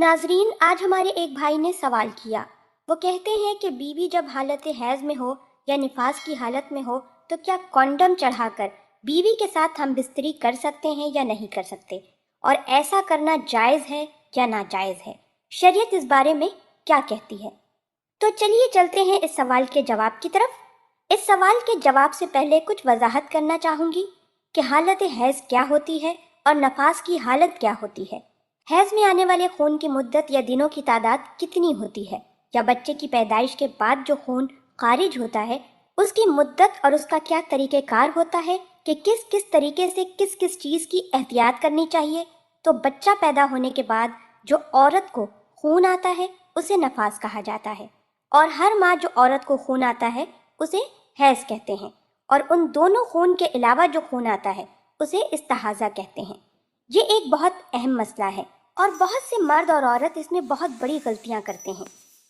नाजरीन, आज हमारे एक भाई ने सवाल किया। वो कहते हैं कि बीवी जब हालत हैज़ में हो या निफास की हालत में हो तो क्या कॉन्डम चढ़ाकर बीवी के साथ हम बिस्तरी कर सकते हैं या नहीं कर सकते, और ऐसा करना जायज़ है या नाजायज़ है। शरीयत इस बारे में क्या कहती है। तो चलिए चलते हैं इस सवाल के जवाब की तरफ। इस सवाल के जवाब से पहले कुछ वजाहत करना चाहूँगी कि हालत हैज़ क्या होती है और नफास की हालत क्या होती है। हैज़ में आने वाले खून की मुद्दत या दिनों की तादाद कितनी होती है, या बच्चे की पैदाइश के बाद जो खून खारिज होता है उसकी मुद्दत और उसका क्या तरीक़ेकार होता है कि किस किस तरीके से किस किस चीज़ की एहतियात करनी चाहिए। तो बच्चा पैदा होने के बाद जो औरत को खून आता है उसे नफास कहा जाता है, और हर माह जो औरत को खून आता है उसे हैज़ कहते हैं, और उन दोनों खून के अलावा जो खून आता है उसे इस्तिहाज़ा कहते हैं। ये एक बहुत अहम मसला है और बहुत से मर्द और औरत इसमें बहुत बड़ी गलतियां करते हैं।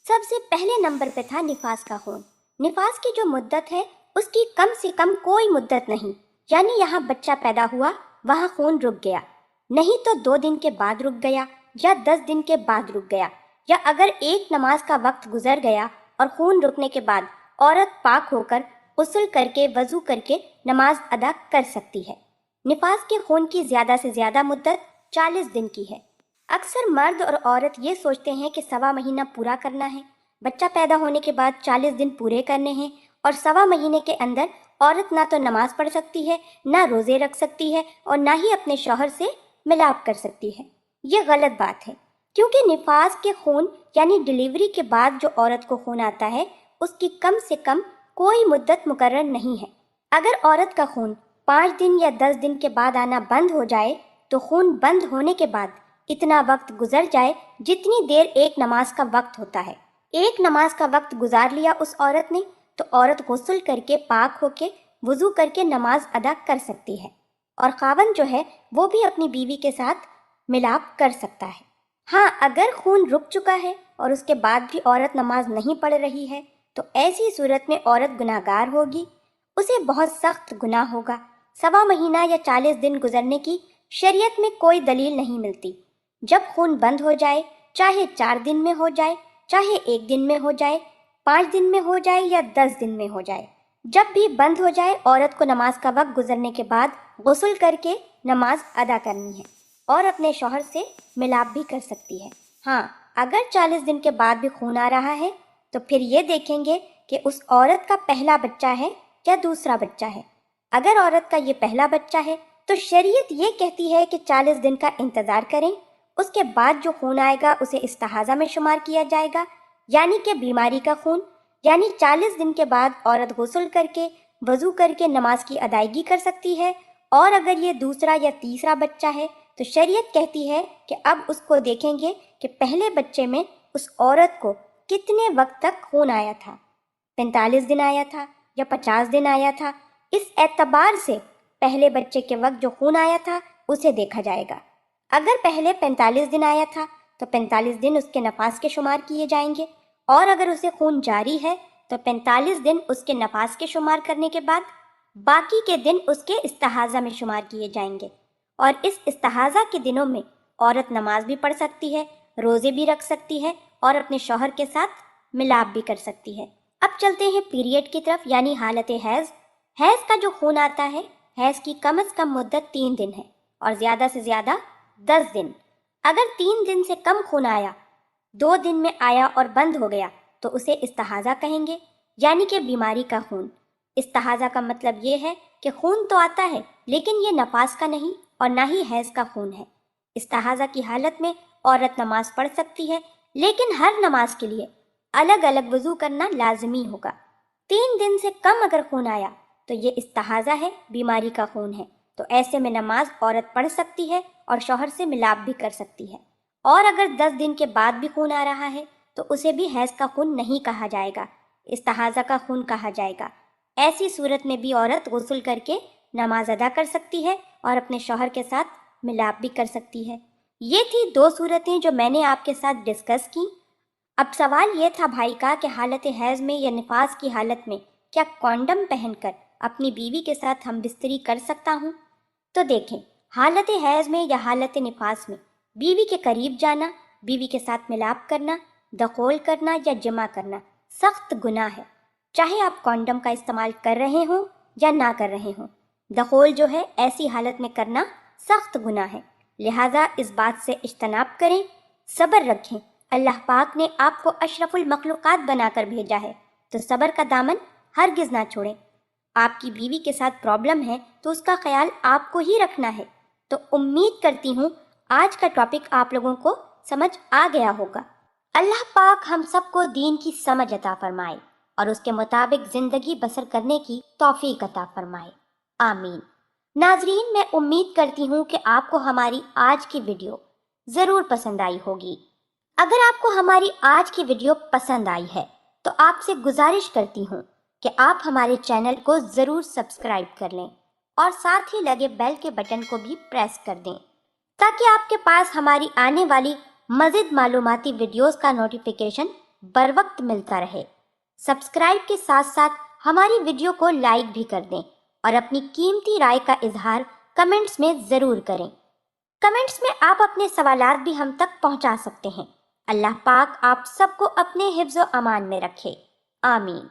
सबसे पहले नंबर पे था निफास का खून। निफास की जो मुद्दत है उसकी कम से कम कोई मुद्दत नहीं, यानी यहाँ बच्चा पैदा हुआ वहाँ खून रुक गया, नहीं तो 2 दिन के बाद रुक गया या 10 दिन के बाद रुक गया, या अगर एक नमाज का वक्त गुजर गया और खून रुकने के बाद औरत पाक होकर गुस्ल करके वजू करके नमाज अदा कर सकती है। निफास के खून की ज़्यादा से ज़्यादा मुद्दत 40 दिन की है। अक्सर मर्द और औरत ये सोचते हैं कि 1.25 महीना पूरा करना है, बच्चा पैदा होने के बाद 40 दिन पूरे करने हैं, और 1.25 महीने के अंदर औरत ना तो नमाज पढ़ सकती है, ना रोज़े रख सकती है, और ना ही अपने शौहर से मिलाप कर सकती है। ये गलत बात है, क्योंकि निफास के खून यानी डिलीवरी के बाद जो औरत को खून आता है उसकी कम से कम कोई मुद्दत मुकर्रर नहीं है। अगर औरत का खून 5 दिन या 10 दिन के बाद आना बंद हो जाए तो खून बंद होने के बाद इतना वक्त गुजर जाए जितनी देर एक नमाज का वक्त होता है। एक नमाज का वक्त गुजार लिया उस औरत ने तो औरत गुस्ल करके पाक होके वुजू करके नमाज अदा कर सकती है, और खावंद जो है वो भी अपनी बीवी के साथ मिलाप कर सकता है। हाँ, अगर खून रुक चुका है और उसके बाद भी औरत नमाज नहीं पढ़ रही है तो ऐसी सूरत में औरत गुनाहगार होगी, उसे बहुत सख्त गुनाह होगा। 1.25 महीना या 40 दिन गुजरने की शरीयत में कोई दलील नहीं मिलती। जब खून बंद हो जाए, चाहे 4 दिन में हो जाए, चाहे 1 दिन में हो जाए, 5 दिन में हो जाए या 10 दिन में हो जाए, जब भी बंद हो जाए औरत को नमाज का वक्त गुजरने के बाद गुस्ल करके नमाज अदा करनी है और अपने शौहर से मिलाप भी कर सकती है। हाँ, अगर 40 दिन के बाद भी खून आ रहा है तो फिर ये देखेंगे कि उस औरत का पहला बच्चा है या दूसरा बच्चा है। अगर औरत का ये पहला बच्चा है तो शरीयत ये कहती है कि 40 दिन का इंतज़ार करें, उसके बाद जो खून आएगा उसे इस्तिहाज़ा में शुमार किया जाएगा, यानी कि बीमारी का खून। यानी 40 दिन के बाद औरत गुस्ल करके वज़ू करके नमाज की अदायगी कर सकती है, और अगर ये दूसरा या तीसरा बच्चा है तो शरीयत कहती है कि अब उसको देखेंगे कि पहले बच्चे में उस औरत को कितने वक्त तक खून आया था, 45 दिन आया था या 50 दिन आया था। इस एतबार से पहले बच्चे के वक्त जो खून आया था उसे देखा जाएगा। अगर पहले 45 दिन आया था तो 45 दिन उसके नफास के शुमार किए जाएंगे, और अगर उसे खून जारी है तो 45 दिन उसके नफास के शुमार करने के बाद बाकी के दिन उसके इस्तिहाज़ा में शुमार किए जाएंगे। और इस इस्तिहाज़ा के दिनों में औरत नमाज भी पढ़ सकती है, रोज़े भी रख सकती है और अपने शौहर के साथ मिलाप भी कर सकती है। अब चलते हैं पीरियड की तरफ, यानी हालत हैज़। हैज़ का जो खून आता है, हैज़ की कम से कम मुद्दत 3 दिन है और ज़्यादा से ज़्यादा 10 दिन। अगर 3 दिन से कम खून आया, 2 दिन में आया और बंद हो गया तो उसे इस्तिहाज़ा कहेंगे, यानी कि बीमारी का खून। इस्तिहाज़ा का मतलब ये है कि खून तो आता है लेकिन ये नफास का नहीं और ना ही हैज़ का खून है। इस्तिहाज़ा की हालत में औरत नमाज पढ़ सकती है, लेकिन हर नमाज के लिए अलग अलग वज़ू करना लाजमी होगा। 3 दिन से कम अगर खून आया तो ये इस्तिहाज़ा है, बीमारी का खून है, तो ऐसे में नमाज औरत पढ़ सकती है और शौहर से मिलाप भी कर सकती है। और अगर 10 दिन के बाद भी खून आ रहा है तो उसे भी हैज़ का खून नहीं कहा जाएगा, इस्तिहाज़ा का खून कहा जाएगा। ऐसी सूरत में भी औरत गुस्ल करके नमाज अदा कर सकती है और अपने शौहर के साथ मिलाप भी कर सकती है। ये थी 2 सूरतें जो मैंने आपके साथ डिस्कस की। अब सवाल ये था भाई का कि हालत हैज़ में या निफास की हालत में क्या कॉन्डम पहनकर अपनी बीवी के साथ हम बिस्तरी कर सकता हूँ। तो देखें, हालत हैज़ में या हालत निफास में बीवी के करीब जाना بیوی کے ساتھ ملاپ کرنا، دخول کرنا یا جمع کرنا سخت گناہ ہے، چاہے آپ کونڈم کا استعمال کر رہے ہوں یا نہ کر رہے ہوں۔ دخول جو ہے ایسی حالت میں کرنا سخت گناہ ہے، لہٰذا اس بات سے اجتناب کریں، صبر رکھیں۔ اللہ پاک نے آپ کو اشرف المخلوقات بنا کر بھیجا ہے، تو صبر کا دامن ہرگز نہ چھوڑیں۔ آپ کی بیوی کے ساتھ پرابلم ہے تو اس کا خیال آپ کو ہی رکھنا ہے۔ تو امید کرتی ہوں آج کا ٹاپک آپ لوگوں کو سمجھ آ گیا ہوگا۔ اللہ پاک ہم سب کو دین کی سمجھ عطا فرمائے اور اس کے مطابق زندگی بسر کرنے کی توفیق عطا فرمائے، آمین۔ ناظرین، میں امید کرتی ہوں کہ آپ کو ہماری آج کی ویڈیو ضرور پسند آئی ہوگی۔ اگر آپ کو ہماری آج کی ویڈیو پسند آئی ہے تو آپ سے گزارش کرتی ہوں کہ آپ ہمارے چینل کو ضرور سبسکرائب کر لیں اور ساتھ ہی لگے بیل کے بٹن کو بھی پریس کر دیں تاکہ آپ کے پاس ہماری آنے والی مزید معلوماتی ویڈیوز کا نوٹیفیکیشن بر وقت ملتا رہے۔ سبسکرائب کے ساتھ ساتھ ہماری ویڈیو کو لائک بھی کر دیں اور اپنی قیمتی رائے کا اظہار کمنٹس میں ضرور کریں۔ کمنٹس میں آپ اپنے سوالات بھی ہم تک پہنچا سکتے ہیں۔ اللہ پاک آپ سب کو اپنے حفظ و امان میں رکھے، آمین۔